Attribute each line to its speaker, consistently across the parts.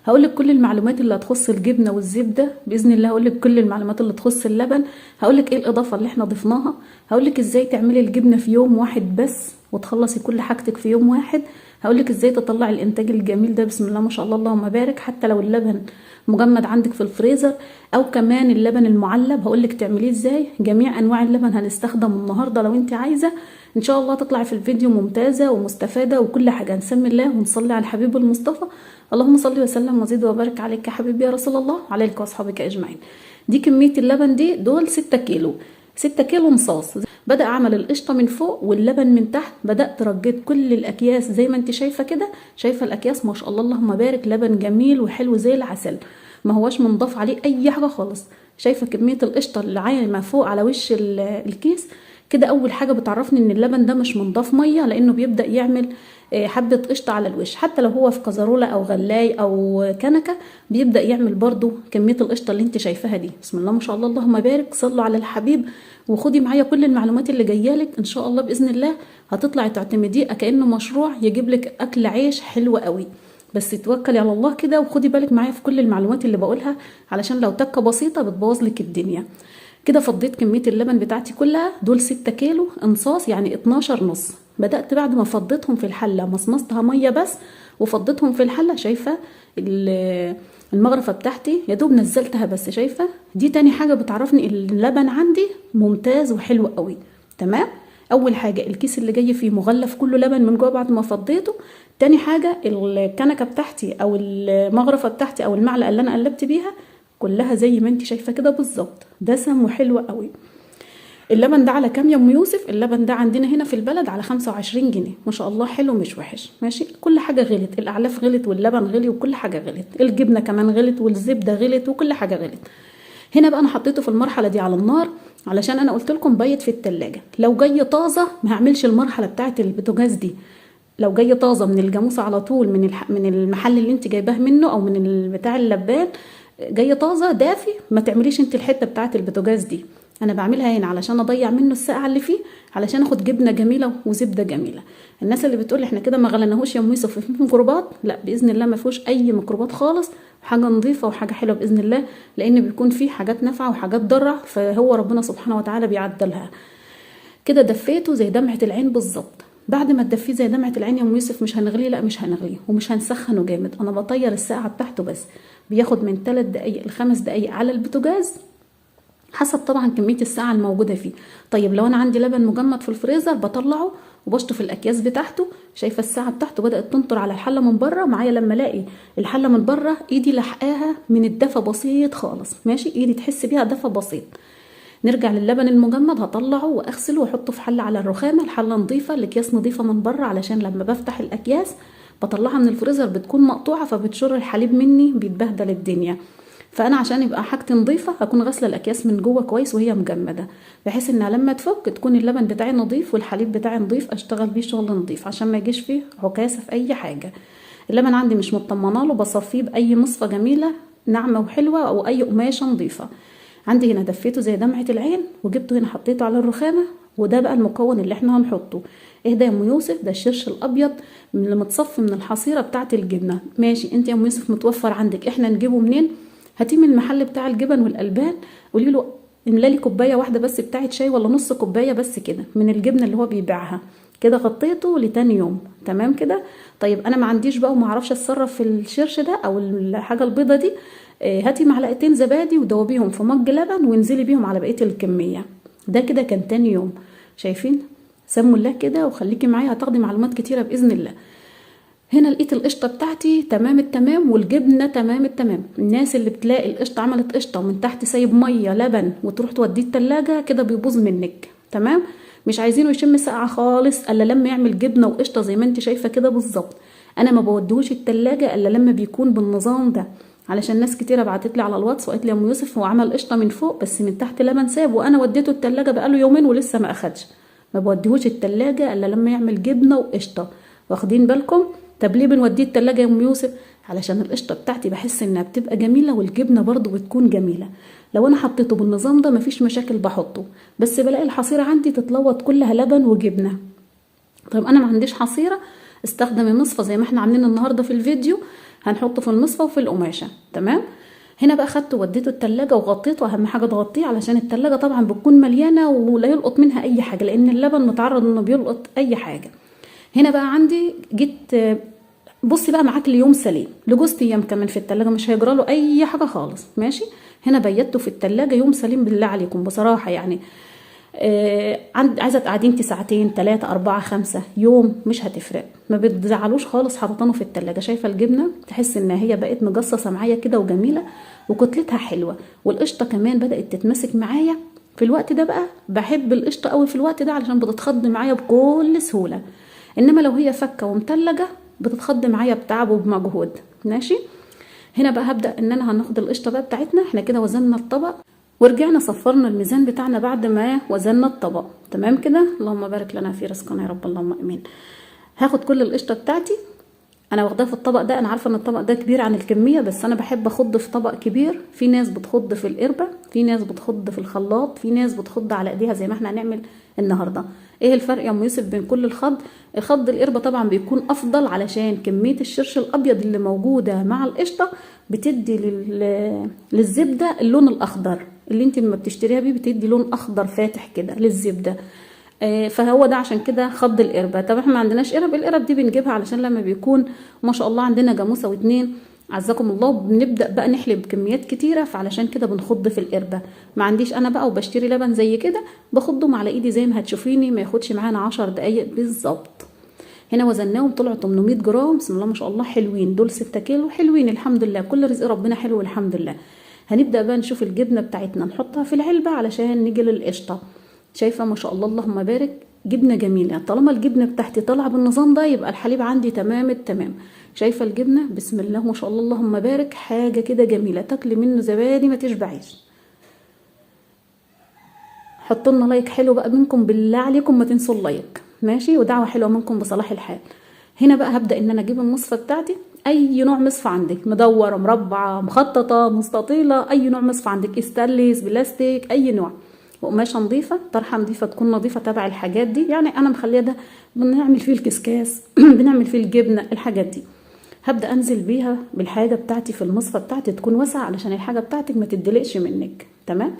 Speaker 1: هقولك كل المعلومات اللي هتخص الجبنه والزبده باذن الله، هقولك كل المعلومات اللي تخص اللبن، هقولك ايه الاضافه اللي احنا ضفناها، هقولك ازاي تعملي الجبنه في يوم واحد بس وتخلصي كل حاجتك في يوم واحد، هقولك ازاي تطلعي الانتاج الجميل ده بسم الله ما شاء الله اللهم بارك، حتى لو اللبن مجمد عندك في الفريزر او كمان اللبن المعلب هقولك تعمليه ازاي. جميع انواع اللبن هنستخدم النهارده لو انت عايزه، ان شاء الله تطلعي في الفيديو ممتازه ومستفاده وكل حاجه. نسمي الله ونصلي على الحبيب المصطفى، اللهم صل وسلم وزيد وبارك عليك يا حبيبي يا رسول الله، عليك واصحابك اجمعين. دي كميه اللبن دي، دول 6 كيلو، 6 كيلو نصاص. بدأ اعمل القشطه من فوق واللبن من تحت، بدأت رجيت كل الاكياس زي ما انت شايفه كده، شايفه الاكياس ما شاء الله اللهم بارك، لبن جميل وحلو زي العسل، ما هوش منضاف عليه اي حاجه خالص. شايفه كميه القشطه اللي عايمه فوق على وش الكيس كده. اول حاجه بتعرفني ان اللبن ده مش منضاف ميه، لانه بيبدا يعمل حبه قشطه على الوش، حتى لو هو في كزرولة او غلاي او كنكه بيبدا يعمل برضو كميه القشطه اللي انت شايفاها دي. بسم الله ما شاء الله اللهم بارك، صلوا على الحبيب وخدي معايا كل المعلومات اللي جايه لك ان شاء الله باذن الله، هتطلعي تعتمديه كانه مشروع يجيب لك اكل عيش حلو قوي. بس توكلي على الله كده وخدي بالك معايا في كل المعلومات اللي بقولها، علشان لو تكه بسيطه بتبوظ لك الدنيا. كده فضيت كميه اللبن بتاعتي كلها، دول 6 كيلو انصاص يعني 12 نص. بدات بعد ما فضيتهم في الحله مصمصتها ميه بس وفضيتهم في الحله، شايفه المغرفه بتاعتي يا دوب نزلتها بس، شايفه دي تاني حاجه بتعرفني اللبن عندي ممتاز وحلو قوي. تمام، اول حاجه الكيس اللي جاي فيه مغلف كله لبن من جوه بعد ما فضيته. تاني حاجه الكنكه بتاعتي او المغرفه بتاعتي او المعلقه اللي انا قلبت بيها كلها زي ما انت شايفه كده بالظبط، دسم وحلو قوي. اللبن ده على كام يا ام يوسف؟ اللبن ده عندنا هنا في البلد على 25 جنيه، ما شاء الله حلو مش وحش. ماشي، كل حاجه غلت، الاعلاف غلت واللبن غلي وكل حاجه غلت، الجبنه كمان غلت والزبده غلت وكل حاجه غلت. هنا بقى انا حطيته في المرحله دي على النار علشان انا قلت لكم بيت في التلاجة. لو جاي طازه ما هعملش المرحله بتاعه البوتاجاز دي، لو جايه طازه من الجاموسه على طول من المحل اللي انت جايباه منه او من بتاع اللبان، جايه طازه دافي، ما تعمليش انت الحته بتاعه البوتاجاز دي. انا بعملها هنا علشان اضيع منه السقعه اللي فيه، علشان اخد جبنه جميله وزبده جميله. الناس اللي بتقول احنا كده ما غليناهوش يا ام يوسف في ميكروبات، لا باذن الله ما فيهوش اي ميكروبات خالص، حاجه نظيفه وحاجه حلوه باذن الله، لان بيكون فيه حاجات نافعه وحاجات ضاره، فهو ربنا سبحانه وتعالى بيعدلها. كده دفيته زي دمعه العين بالظبط. بعد ما تدفيه زي دمعه العين يا ام يوسف مش هنغليه، لا مش هنغليه ومش هنسخنه جامد، انا بطير السقعه بتاعته بس، بياخد من 3 دقايق ل5 دقايق على البوتاجاز حسب طبعا كميه السقعه الموجوده فيه. طيب لو انا عندي لبن مجمد في الفريزر بطلعه وبشطف الاكياس بتاعته، شايفه السقعه بتاعته بدات تنطر على الحله من بره معايا، لما الاقي الحله من بره ايدي لحقاها من الدفى بسيط خالص، ماشي ايدي تحس بيها دفى بسيط. نرجع للبن المجمد، هطلعه واغسله واحطه في حله على الرخامه، الحله نظيفه الاكياس نظيفه من بره، علشان لما بفتح الاكياس بطلعها من الفريزر بتكون مقطوعه فبتشر الحليب مني بيتبهدل الدنيا. فانا عشان يبقى حاجتي نظيفه هكون غاسله الاكياس من جوه كويس وهي مجمده، بحيث ان لما تفك تكون اللبن بتاعي نظيف والحليب بتاعي نظيف، اشتغل بيه شغل نظيف عشان ما يجيش فيه عكاسه في اي حاجه. اللبن عندي مش مطمنه له، بصفيه باي مصفى جميله ناعمه وحلوه او اي قماشه نظيفه. عندي هنا دفيته زي دمعه العين وجبته هنا حطيته على الرخامه، وده بقى المكون اللي احنا هنحطه. ايه ده يا ام يوسف؟ ده الشرش الابيض اللي متصفي من الحصيره بتاعه الجبنه. ماشي، انت يا ام يوسف متوفر عندك، احنا نجيبه منين؟ هاتيه من المحل بتاع الجبن والالبان، قولي له املالي كوبايه واحده بس بتاعه شاي ولا نص كوبايه بس كده من الجبنه اللي هو بيبيعها، كده غطيته لتاني يوم. تمام كده. طيب انا ما عنديش بقى وما اعرفش اتصرف في الشرش ده او الحاجه البيضه دي، هاتي معلقتين زبادي ودوبيهم في مج لبن وانزلي بيهم على بقيه الكميه. ده كده كان تاني يوم. شايفين؟ سموا الله كده وخليكي معايا هتاخدي معلومات كتيره باذن الله. هنا لقيت القشطه بتاعتي تمام التمام والجبنه تمام التمام. الناس اللي بتلاقي القشطه عملت قشطه ومن تحت سايب ميه لبن وتروح توديه التلاجة كده بيبوظ منك. تمام، مش عايزينه يشم سقعه خالص الا لما يعمل جبنه وقشطه زي ما انت شايفه كده بالظبط. انا ما بوديهوش التلاجة الا لما بيكون بالنظام ده، علشان ناس كتيره بعتت لي على الواتس وقالت لي يا ام يوسف هو عمل قشطه من فوق بس من تحت لبن ساب، وانا وديته التلاجة بقاله يومين ولسه ما اخدش. ما بوديهوش التلاجة الا لما يعمل جبنه وقشطه. واخدين بالكم؟ طب ليه بنوديه التلاجة يا ام يوسف؟ علشان القشطه بتاعتي بحس انها بتبقى جميله والجبنه برضو بتكون جميله. لو انا حطيته بالنظام ده مفيش مشاكل بحطه، بس بلاقي الحصيره عندي تتلوط كلها لبن وجبنه. طيب انا ما عنديش حصيره، استخدمي مصفى زي ما احنا عاملين النهارده في الفيديو، هنحطه في المصفى وفي القماشه. تمام. هنا بقى خدته وديته التلاجة وغطيته. اهم حاجه تغطيه علشان التلاجة طبعا بتكون مليانه ولا يلقط منها اي حاجه، لان اللبن متعرض انه بيلقط اي حاجه. هنا بقى عندي جيت، بصي بقى معاك ليوم سليم، لجوز ايام كمان في التلاجة، مش هيجرى له اي حاجه خالص. ماشي. هنا بيته في التلاجة يوم سليم بالله عليكم بصراحه يعني. عايزه تقعدين انت ساعتين 3 4 5 يوم مش هتفرق، ما بتزعلوش خالص. حاطينه في التلاجة. شايفه الجبنه تحس ان هي بقت مجصصه معايا كده وجميله وكتلتها حلوه، والقشطه كمان بدات تتمسك معايا في الوقت ده. بقى بحب القشطه قوي في الوقت ده علشان بتتخض معايا بكل سهوله، انما لو هي فكه ومتلجه بتتخض معايا بتعب وبمجهود. ماشي. هنا بقى هبدا ان انا هناخد القشطه بقى بتاعتنا. احنا كده وزننا الطبق ورجعنا صفرنا الميزان بتاعنا بعد ما وزننا الطبق. تمام كده. اللهم بارك لنا في رزقنا يا رب، اللهم امين. هاخد كل القشطه بتاعتي انا واخداها في الطبق ده. انا عارفه ان الطبق ده كبير عن الكميه، بس انا بحب اخض في طبق كبير. في ناس بتخض في القربه، في ناس بتخض في الخلاط، في ناس بتخض على ايديها زي ما احنا هنعمل النهارده. ايه الفرق يا ام يوسف بين كل الخض القربه طبعا بيكون افضل علشان كميه الشرش الابيض اللي موجوده مع القشطه بتدي للزبده اللون الاخضر اللي انت لما بتشتريها بيه، بتدي لون اخضر فاتح كده للزبده. فهو ده عشان كده خض القربة. طب احنا ما عندناش قرب، القرب دي بنجيبها علشان لما بيكون ما شاء الله عندنا جاموسه واتنين عزكم الله بنبدا بقى نحلب كميات كتيره، فعلشان كده بنخض في القربه. ما عنديش انا بقى وبشتري لبن زي كده بخضهم على ايدي زي ما هتشوفيني، ما ياخدش معانا 10 دقايق بالظبط. هنا وزناهم طلعوا 800 جرام. بسم الله ما شاء الله حلوين دول. 6 كيلو حلوين الحمد لله. كل رزق ربنا حلو الحمد لله. هنبدا بقى نشوف الجبنه بتاعتنا نحطها في العلبه علشان نيجي للقشطه. شايفه ما شاء الله اللهم بارك جبنه جميله. طالما الجبنه بتاعتي طالعه بالنظام ده يبقى الحليب عندي تمام التمام. شايفه الجبنه بسم الله ما شاء الله اللهم بارك حاجه كده جميله تاكلي منه زبادي ما تشبعيش. حطوا لنا لايك حلو بقى منكم بالله عليكم، ما تنسوا اللايك. ماشي. ودعوه حلوه منكم بصلاح الحال. هنا بقى هبدا ان انا اجيب المصفى بتاعتي، اي نوع مصفى عندك، مدوره مربعه مخططه مستطيله، اي نوع مصفى عندك، استانلس بلاستيك اي نوع، وقماشه نظيفه، طرحه نظيفه تكون نظيفه تبع الحاجات دي. يعني انا مخليه ده بنعمل فيه الكسكاس بنعمل فيه الجبنه الحاجات دي. هبدا انزل بيها بالحاجه بتاعتي في المصفى بتاعتي تكون واسعه علشان الحاجه بتاعتك ما تدلقش منك. تمام.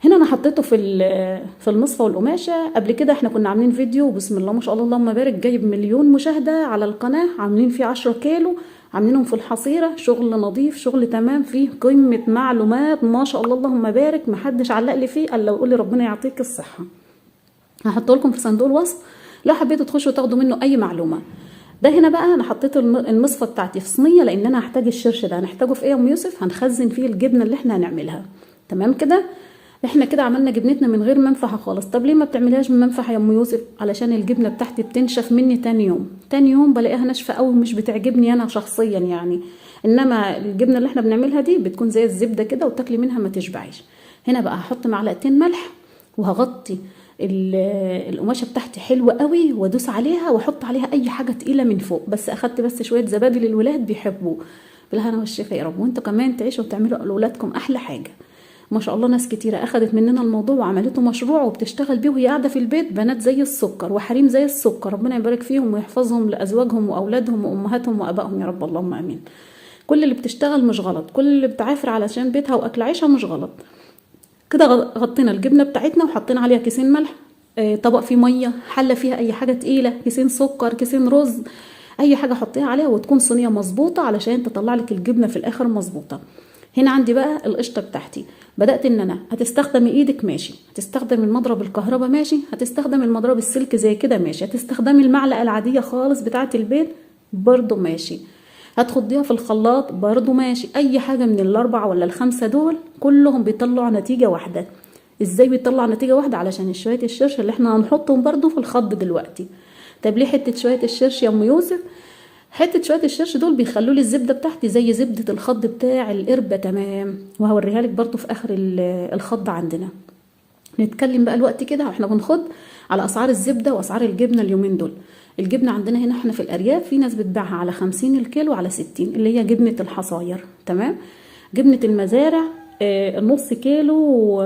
Speaker 1: هنا انا حطيته في المصفى والقماشه. قبل كده احنا كنا عاملين فيديو بسم الله ما شاء الله اللهم بارك جايب مليون مشاهده على القناه، عاملين فيه 10 كيلو، عاملينهم في الحصيره، شغل نظيف شغل تمام فيه قمه معلومات ما شاء الله اللهم بارك. محدش علق لي فيه الا ويقول لي ربنا يعطيك الصحه. هحطه لكم في صندوق الوصف لو حبيتوا تخشوا تاخدوا منه اي معلومه. ده هنا بقى انا حطيت المصفى بتاعتي في صينيه لان انا هحتاج الشرش ده. هنحتاجه في ايه يا ام يوسف؟ هنخزن فيه الجبنه اللي احنا هنعملها. تمام كده. احنا كده عملنا جبنتنا من غير منفعه خالص. طب ليه ما بتعمليهاش من منفعه يا ام يوسف؟ علشان الجبنه بتاعتي بتنشف مني تاني يوم. تاني يوم بلاقيها ناشفه قوي مش بتعجبني انا شخصيا يعني. انما الجبنه اللي احنا بنعملها دي بتكون زي الزبده كده وتاكلي منها ما تشبعيش. هنا بقى هحط معلقتين ملح وهغطي القماشه بتاعتي حلوه قوي وادوس عليها واحط عليها اي حاجه تقيله من فوق. بس اخدت بس شويه زبادي للولاد بيحبوه. بالهنا والشفا يا رب. وانتوا كمان تعيشوا وتعملوا لاولادكم احلى حاجه. ما شاء الله ناس كتيره اخدت مننا الموضوع وعملته مشروع وبتشتغل بيه وهي قاعده في البيت. بنات زي السكر وحريم زي السكر، ربنا يبارك فيهم ويحفظهم لازواجهم واولادهم وامهاتهم وابائهم يا رب اللهم امين. كل اللي بتشتغل مش غلط، كل اللي بتعافر علشان بيتها واكل عيشها مش غلط. كده غطينا الجبنه بتاعتنا وحطينا عليها كيسين ملح، طبق فيه ميه، حله فيها اي حاجه تقيله، كيسين سكر، كيسين رز، اي حاجه حطيها عليها وتكون صينيه مظبوطه علشان تطلع لك الجبنه في الاخر مظبوطه. هنا عندي بقى القشطه بتاعتي. بدات ان انا هتستخدمي ايدك ماشي، هتستخدمي المضرب الكهرباء ماشي، هتستخدمي المضرب السلك زي كده ماشي، هتستخدمي المعلقه العاديه خالص بتاعه البيت برضو ماشي، هتخضيها في الخلاط برضو ماشي. اي حاجه من الاربعه ولا الخمسه دول كلهم بيطلعوا نتيجه واحده. ازاي بيطلع نتيجه واحده؟ علشان شويه الشرش اللي احنا هنحطهم برضو في الخض دلوقتي. طب ليه حته شويه الشرش يا ام يوسف؟ حته شويه الشرش دول بيخلوا لي الزبده بتاعتي زي زبده الخض بتاع القربه تمام، وهوريها لك برضو في اخر الخض عندنا. نتكلم بقى الوقت كده واحنا بنخض على اسعار الزبده واسعار الجبنه اليومين دول. الجبنه عندنا هنا احنا في الارياف في ناس بتبيعها على 50 الكيلو على 60، اللي هي جبنه الحصاير. تمام. جبنه المزارع النص كيلو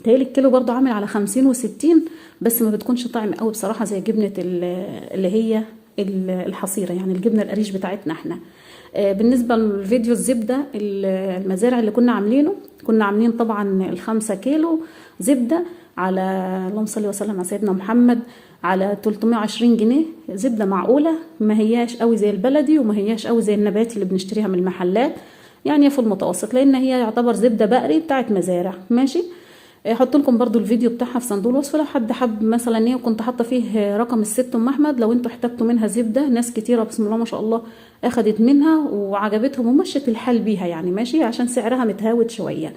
Speaker 1: تهيألي الكيلو برضو عامل على 50 و60، بس ما بتكونش طعم قوي بصراحه زي جبنه اللي هي الحصيره، يعني الجبنه القريش بتاعتنا احنا. بالنسبه لفيديو الزبده المزارع اللي كنا عاملينه، كنا عاملين طبعا ال5 كيلو زبده على، اللهم صل وسلم على سيدنا محمد، على 320 جنيه. زبده معقوله، ما هياش قوي زي البلدي وما هياش قوي زي النباتي اللي بنشتريها من المحلات، يعني في المتوسط، لان هي يعتبر زبده بقري بتاعت مزارع. ماشي. احط لكم برضو الفيديو بتاعها في صندوق الوصف لو حد حب مثلا ايه، وكنت حاطه فيه رقم الست ام احمد لو انتوا احتجتوا منها زبده. ناس كتيره بسم الله ما شاء الله اخدت منها وعجبتهم ومشت الحال بيها يعني. ماشي، عشان سعرها متهاوت شويه.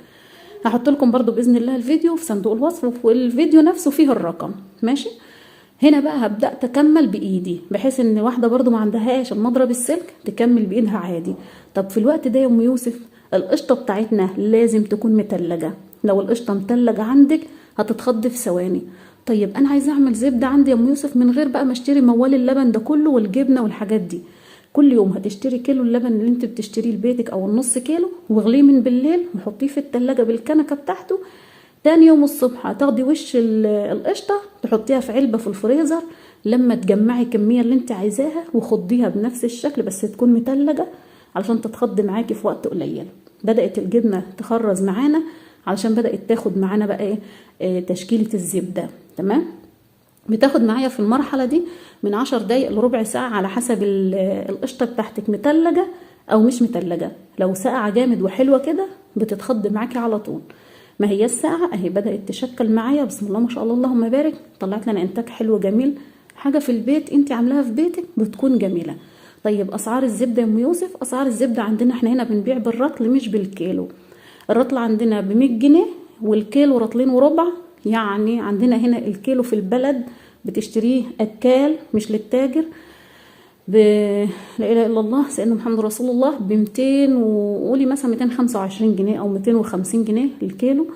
Speaker 1: هحط لكم برضو باذن الله الفيديو في صندوق الوصف، والفيديو نفسه فيه الرقم. ماشي. هنا بقى هبدأ تكمل بايدي، بحيث ان واحده برضو ما عندهاش المضرب السلك تكمل بايدها عادي. طب في الوقت ده يا ام يوسف القشطه بتاعتنا لازم تكون متلجه. لو القشطه متلجه عندك هتتخض في ثواني. طيب انا عايزه اعمل زبده عندي يا ام يوسف من غير بقى ما اشتري موال اللبن ده كله والجبنه والحاجات دي. كل يوم هتشتري كيلو اللبن اللي انت بتشتريه لبيتك او النص كيلو، واغليه من بالليل وحطيه في التلاجة بالكنكه بتاعته. تاني يوم الصبح هتاخدي وش القشطه تحطيها في علبه في الفريزر. لما تجمعي الكميه اللي انت عايزاها وخضيها بنفس الشكل بس تكون متلجه علشان تتخض معاكي في وقت قليل. بدات الجبنه تخرز معانا علشان بدات تاخد معانا بقى ايه تشكيله الزبده. تمام. بتاخد معايا في المرحله دي من 10 دقايق لربع ساعه على حسب القشطه بتاعتك متلجه او مش متلجه. لو ساقعه جامد وحلوه كده بتتخض معاكي على طول. ما هي الساقعه اهي بدات تشكل معايا بسم الله ما شاء الله اللهم بارك، طلعت لنا انتاج حلو جميل. حاجه في البيت انت عاملاها في بيتك بتكون جميله. طيب اسعار الزبده يا ام يوسف، اسعار الزبده عندنا احنا هنا بنبيع بالرطل مش بالكيلو. الرطل عندنا ب100 جنيه والكيلو رطلين وربع. يعني عندنا هنا الكيلو في البلد بتشتريه اكال مش للتاجر لا اله الا الله سيدنا محمد رسول الله ب200 وقولي مثلا 225 جنيه او 250 جنيه الكيلو.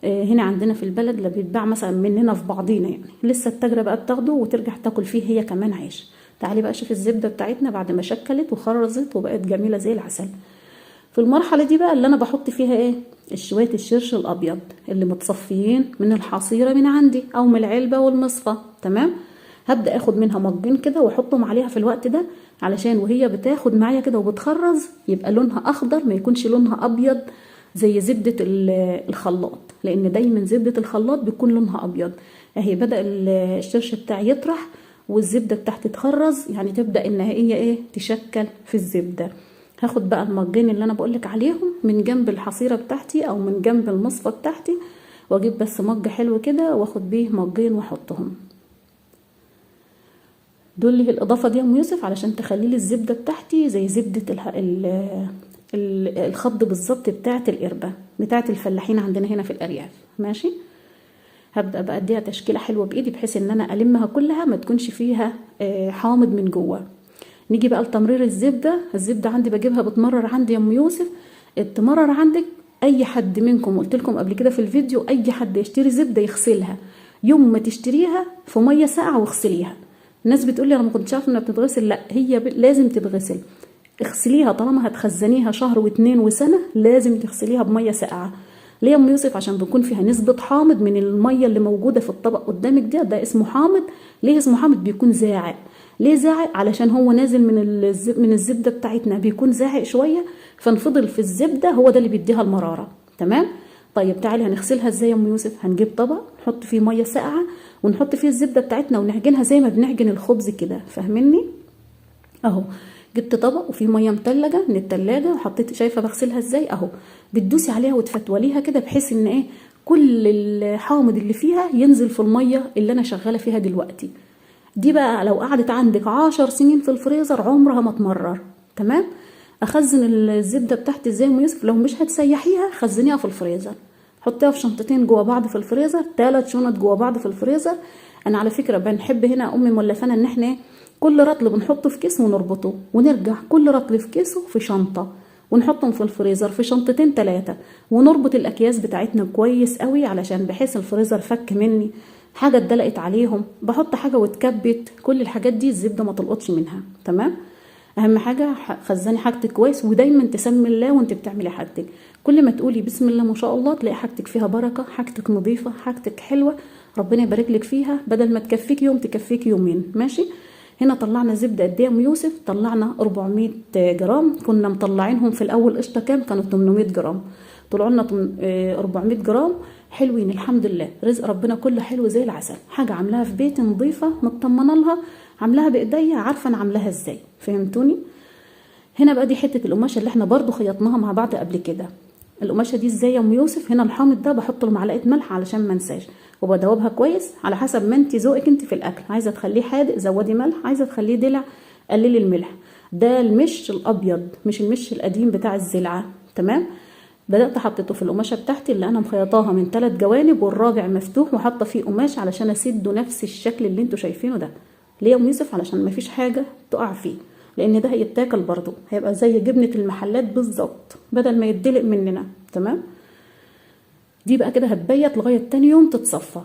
Speaker 1: هنا عندنا في البلد اللي بيتباع مثلا مننا في بعضينا، يعني لسه التاجره بقى بتاخده وترجع تاكل فيه هي كمان عيش. تعالي بقى شوف الزبده بتاعتنا بعد ما شكلت وخرزت وبقت جميله زي العسل. في المرحله دي بقى اللي انا بحط فيها ايه، شويه الشرش الابيض اللي متصفيين من الحصيره من عندي او من العلبه والمصفى. تمام. هبدا اخد منها مجين كده واحطهم عليها في الوقت ده علشان وهي بتاخد معايا كده وبتخرز يبقى لونها اخضر، ما يكونش لونها ابيض زي زبده الخلاط، لان دايما زبده الخلاط بيكون لونها ابيض. اهي بدا الشرش بتاعي يطرح والزبده بتاعتي تخرز، يعني تبدا ان هي تشكل في الزبده. هاخد بقى المجين اللي انا بقولك عليهم من جنب الحصيره بتاعتي او من جنب المصفى بتاعتي، واجيب بس مج حلو كده واخد بيه مجين واحطهم. دول لي الاضافه دي يا ام يوسف علشان تخلي لي الزبده بتاعتي زي زبده الخض بالظبط بتاعه القربه بتاعه الفلاحين عندنا هنا في الارياف. ماشي. هبدا بقى اديها تشكيله حلوه بايدي بحيث ان انا المها كلها ما تكونش فيها حامض من جوه. نيجي بقى لتمرير الزبده. الزبده عندي بجيبها بتمرر عندي يا ام يوسف. التمرر عندك اي حد منكم قلت لكم قبل كده في الفيديو، اي حد يشتري زبده يغسلها يوم ما تشتريها في ميه ساقعه واغسليها. الناس بتقول لي انا ما كنتش عارفه انها بتتغسل. لا، هي لازم تتغسل. اغسليها طالما هتخزنيها شهر واتنين وسنه لازم تغسليها بميه ساقعه. ليه يا ام يوسف؟ عشان بيكون فيها نسبه حامض من الميه اللي موجوده في الطبق قدامك ده اسمه حامض. ليه اسمه حامض؟ بيكون زاعق. ليه زاعق؟ علشان هو نازل من الزبده بتاعتنا بيكون زاعق شويه، فنفضل في الزبده هو ده اللي بيديها المراره. تمام. طيب تعالي هنغسلها ازاي يا ام يوسف؟ هنجيب طبق نحط فيه ميه ساقعه ونحط فيه الزبده بتاعتنا ونعجنها زي ما بنعجن الخبز كده. فاهميني؟ اهو جبت طبق وفيه ميه متلجه من التلاجة وحطيت، شايفه بغسلها ازاي؟ اهو بتدوسي عليها وتفتوليها كده بحيث ان كل الحامض اللي فيها ينزل في الميه اللي انا شغاله فيها دلوقتي. دي بقى لو قعدت عندك 10 سنين في الفريزر عمرها ما تمرر. تمام. اخزن الزبده بتاعتي ازاي يا ام يوسف؟ لو مش هتسيحيها خزنيها في الفريزر، حطيها في شنطتين جوه بعض في الفريزر، 3 شنط جوه بعض في الفريزر. انا على فكره بنحب هنا امي مولفانا ان احنا كل رطل بنحطه في كيس ونربطه ونرجع كل رطل في كيسه في شنطه ونحطهم في الفريزر في شنطتين 3 ونربط الاكياس بتاعتنا كويس قوي علشان بحيث الفريزر فك مني حاجه اتدلقت عليهم، بحط حاجه واتكبت، كل الحاجات دي الزبده ما تلقطش منها. تمام. اهم حاجه خزني حاجتك كويس ودايما تسمي الله وانت بتعملي حاجتك. كل ما تقولي بسم الله ما شاء الله تلاقي حاجتك فيها بركه، حاجتك نظيفه، حاجتك حلوه، ربنا يبارك لك فيها، بدل ما تكفيك يوم تكفيك يومين. ماشي. هنا طلعنا زبده قد ايه يا ام يوسف؟ طلعنا 400 جرام. كنا مطلعينهم في الاول قشطه كام؟ كانوا 800 جرام. طلعوا لنا 400 جرام. حلوين الحمد لله، رزق ربنا كله حلو زي العسل. حاجه عاملاها في بيتي نظيفه مطمنه لها، عاملاها بايديا، عارفه انا عاملاها ازاي. فهمتوني؟ هنا بقى دي حته القماشه اللي احنا برضو خيطناها مع بعض قبل كده. القماشه دي ازاي يا ام يوسف؟ هنا الحامض ده بحط له معلقه ملح علشان ما انساش، وبدوبها كويس على حسب ما انت ذوقك انت في الاكل. عايزه تخليه حادق زودي ملح، عايزه تخليه دلع قللي الملح. ده المش الابيض مش المش القديم بتاع الزلعه. تمام. بدات حطيته في القماشه بتاعتي اللي انا مخيطاها من 3 جوانب والرابع مفتوح، وحاطه فيه قماش علشان اسده نفس الشكل اللي انتوا شايفينه ده. ليه يا ام يوسف؟ علشان ما فيش حاجه تقع فيه، لان ده هيتاكل برضو، هيبقى زي جبنه المحلات بالظبط بدل ما يتدلق مننا. تمام. دي بقى كده هتبيت لغايه تاني يوم تتصفى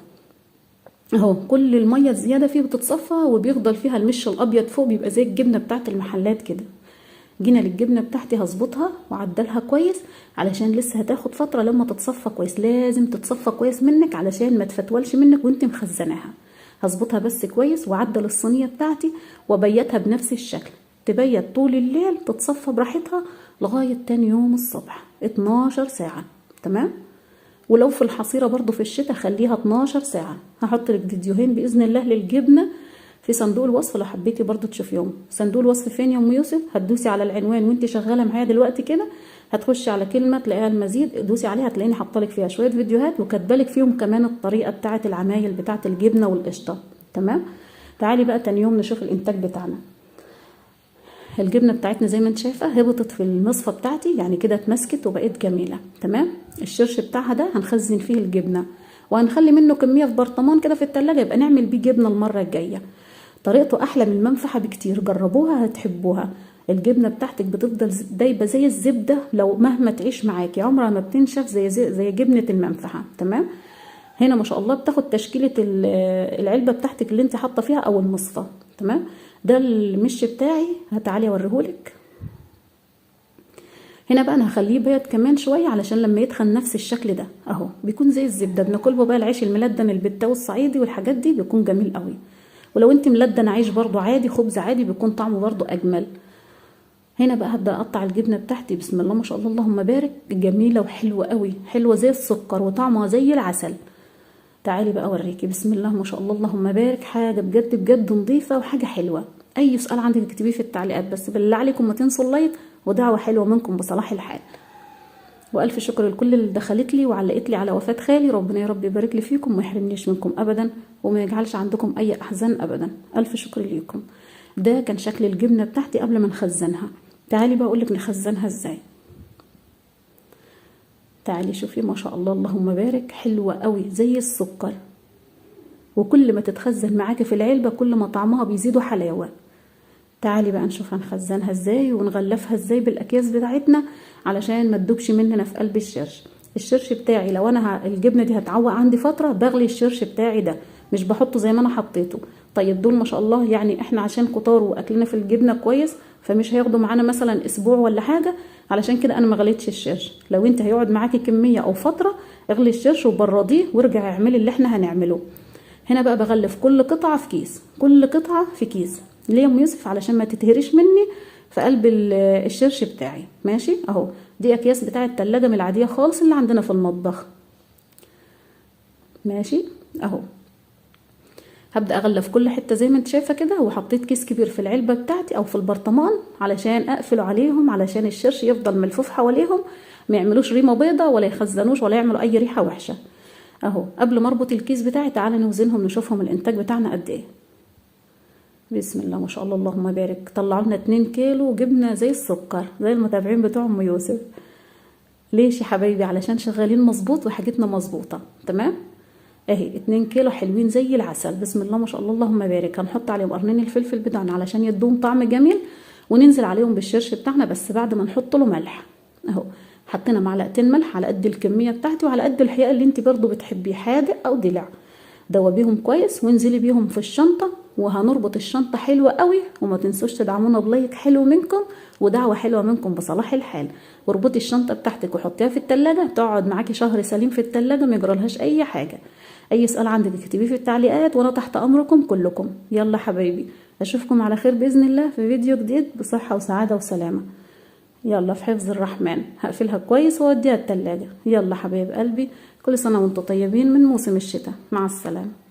Speaker 1: اهو. كل الميه الزياده فيه بتتصفى وبيفضل فيها المش الابيض فوق، بيبقى زي الجبنه بتاعت المحلات كده. جينا للجبنه بتاعتي هظبطها وعدلها كويس علشان لسه هتاخد فتره لما تتصفى كويس. لازم تتصفى كويس منك علشان ما تفتولش منك وانت مخزناها. هظبطها بس كويس وعدل الصينيه بتاعتي وبيتها بنفس الشكل، تبيت طول الليل تتصفى براحتها لغايه تاني يوم الصبح 12 ساعه. تمام. ولو في الحصيره برضو في الشتاء خليها 12 ساعه. هحط لك فيديوهين باذن الله للجبنه في صندوق الوصف لو حبيتي برضو تشوفيهم. صندوق الوصف فين يا ام يوسف؟ هتدوسي على العنوان وانت شغاله معايا دلوقتي كده، هتخشي على كلمه تلاقيها المزيد، دوسي عليها هتلاقيني حاطه لك فيها شويه فيديوهات وكاتبه فيهم كمان الطريقه بتاعه العمايل بتاعه الجبنه والقشطه. تمام. تعالي بقى تاني يوم نشوف الانتاج بتاعنا. الجبنه بتاعتنا زي ما انت شايفه هبطت في المصفى بتاعتي، يعني كده اتمسكت وبقت جميله. تمام. الشرش بتاعها ده هنخزن فيه الجبنه، وهنخلي منه كميه في برطمان كده في التلاجة يبقى نعمل بيه جبنه المره الجايه. طريقته احلى من المنفعه بكتير، جربوها هتحبوها. الجبنه بتاعتك بتفضل دايبه زي الزبده، لو مهما تعيش معاكي عمرها ما بتنشف زي جبنه المنفعه. تمام. هنا ما شاء الله بتاخد تشكيله العلبه بتاعتك اللي انت حاطه فيها او المصفى. تمام. ده المش بتاعي، تعالي اوريهولك. هنا بقى انا هخليه بيض كمان شويه علشان لما يدخل نفس الشكل ده اهو بيكون زي الزبده. بناكله بقى العيش الملدن البتاوي الصعيدي والحاجات دي بيكون جميل قوي. ولو انت ملدن عيش برضو عادي خبز عادي بيكون طعمه برضو اجمل. هنا بقى هبدا اقطع الجبنه بتاعتي. بسم الله ما شاء الله اللهم بارك، جميله وحلوه قوي، حلوه زي السكر وطعمها زي العسل. تعالي بقى اوريكي. بسم الله ما شاء الله اللهم بارك، حاجه بجد بجد نظيفه وحاجه حلوه. اي سؤال عندك اكتبيه في التعليقات، بس بالله عليكم ما تنسوا اللايك ودعوه حلوه منكم بصلاح الحال. والف شكر لكل اللي دخلت لي وعلقت لي على وفاه خالي. ربنا يا رب يبارك لي فيكم وما يحرمنيش منكم ابدا وما يجعلش عندكم اي احزان ابدا. الف شكر ليكم. ده كان شكل الجبنه بتاعتي قبل ما نخزنها. تعالي بقى اقولك نخزنها ازاي. تعالي شوفي ما شاء الله اللهم بارك، حلوه قوي زي السكر، وكل ما تتخزن معاكي في العلبه كل ما طعمها بيزيدوا حلاوه. تعالي بقى نشوف هنخزنها ازاي ونغلفها ازاي بالاكياس بتاعتنا علشان ما تدوبش مننا في قلب الشرش. الشرش بتاعي لو انا الجبنه دي هتعوق عندي فتره بغلي الشرش بتاعي ده، مش بحطه زي ما انا حطيته. طيب دول ما شاء الله يعني احنا عشان كتار واكلنا في الجبنه كويس فمش هياخدوا معانا مثلا اسبوع ولا حاجه، علشان كده انا ما غليتش الشرش. لو انت هيقعد معاكي كميه او فتره اغلي الشرش وبرديه وارجعي اعملي اللي احنا هنعمله. هنا بقى بغلف كل قطعه في كيس، كل قطعه في كيس. ليه يا ام يوسف؟ علشان ما تتهريش مني في قلب الشرش بتاعي. ماشي اهو. دي اكياس بتاعه التلاجة من العاديه خالص اللي عندنا في المطبخ. ماشي اهو. هبدا اغلف كل حته زي ما انت شايفه كده، وحطيت كيس كبير في العلبه بتاعتي او في البرطمان علشان اقفل عليهم، علشان الشرش يفضل ملفوف حواليهم، ما يعملوش ريمه بيضه ولا يخزنوش ولا يعملوا اي ريحه وحشه. اهو قبل ما اربط الكيس بتاعي تعالى نوزنهم نشوفهم الانتاج بتاعنا قد ايه. بسم الله ما شاء الله اللهم بارك، طلعوا لنا 2 كيلو جبنه زي السكر زي المتابعين بتوع ام يوسف. ليش يا حبايبي؟ علشان شغالين مظبوط وحاجتنا مظبوطه. تمام اهي 2 كيلو حلوين زي العسل. بسم الله ما شاء الله اللهم بارك. هنحط عليهم قرنين الفلفل بتاعنا علشان يدوهم طعم جميل، وننزل عليهم بالشرش بتاعنا بس بعد ما نحط له ملح. اهو حطينا معلقتين ملح على قد الكميه بتاعتي وعلى قد الحقيقه اللي انت برضو بتحبيه، حادق او دلع. دوبيهم كويس وانزلي بيهم في الشنطه وهنربط الشنطة حلوة قوي. وما تنسوش تدعمونا بلايك حلو منكم ودعوة حلوة منكم بصلاح الحال. واربطي الشنطة بتاعتك وحطيها في التلاجة، تقعد معاكي شهر سليم في التلاجة ما يجرالهاش اي حاجة. اي سؤال عندك اكتبيه في التعليقات وانا تحت امركم كلكم. يلا حبايبي، اشوفكم على خير باذن الله في فيديو جديد بصحة وسعادة وسلامة. يلا في حفظ الرحمن. هقفلها كويس واوديها التلاجة. يلا حبايب قلبي، كل سنة وانتم طيبين من موسم الشتاء. مع السلامة.